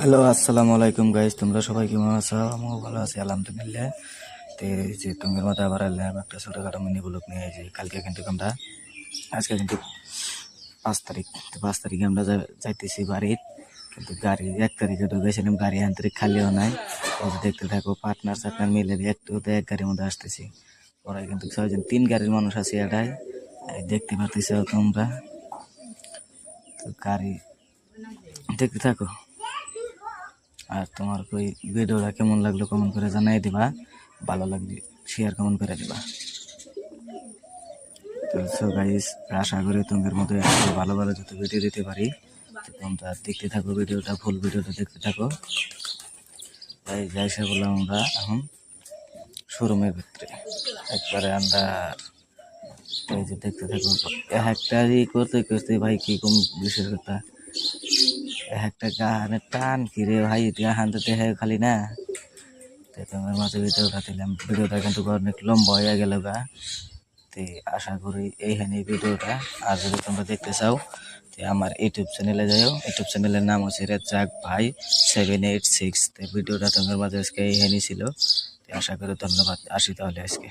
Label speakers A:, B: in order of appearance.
A: Hello, আসসালামু আলাইকুম guys. তোমরা সবাই কেমন আছো? আমিও ভালো আছি আলহামদুলিল্লাহ। তো এই যে তোমার মতো আবার এলাম একটা ছোটোখাটো মিনি ব্লগ নিয়ে। যে কালকে কিন্তু আমরা আজকে কিন্তু 5 তারিখ, তো 5 তারিখে আমরা যাইতেছি বাড়ির। কিন্তু গাড়ি 1 তারিখে ঢুকেছিলাম, গাড়ি আন্তরিক খালিও নাই। এই যে দেখতে থাকো, পার্টনার মিলে একটু এক গাড়ির মধ্যে আসতেছি। ওরাই কিন্তু 6 জন, 3 গাড়ির মানুষ আছে এটাই। এই দেখতে পারতেছ তোমরা, তো গাড়ি দেখতে থাকো। আর তোমার ওই ভিডিওটা কেমন লাগলো কমেন্ট করে জানাই দিবা, ভালো লাগলে শেয়ার কমেন্ট করে দিবা। তো সো গাইস, আশা করি তোমাদের মতো একটু ভালো ভালো যত ভিডিও দিতে পারি। তো তোমরা দেখতে থাকো ভিডিওটা, ফুল ভিডিওটা দেখতে থাকো। তাই যাইসা বললাম আমরা এখন শোরুমের ভিতরে একবারে আমরা। এই যে দেখতে থাকো, একটা করতে করতে ভাই কি কম বিশেষ কথা, একটা গানের টান কিরে ভাই, গান তো দেখে খালি না। তাই তোমার মাঝে ভিডিওটা দিলাম, ভিডিওটা কিন্তু অনেক লম্বা হয়ে গেল গা। তো আশা করি এইখানে ভিডিওটা। আর যদি তোমরা দেখতে চাও তো আমার ইউটিউব চ্যানেলে যাও, ইউটিউব চ্যানেলের নাম হচ্ছে রেজ্জাক ভাই 786। তো ভিডিওটা তোমার মাঝে আজকে এইখানে ছিল। তো আশা করি ধন্যবাদ, আসি তাহলে আজকে।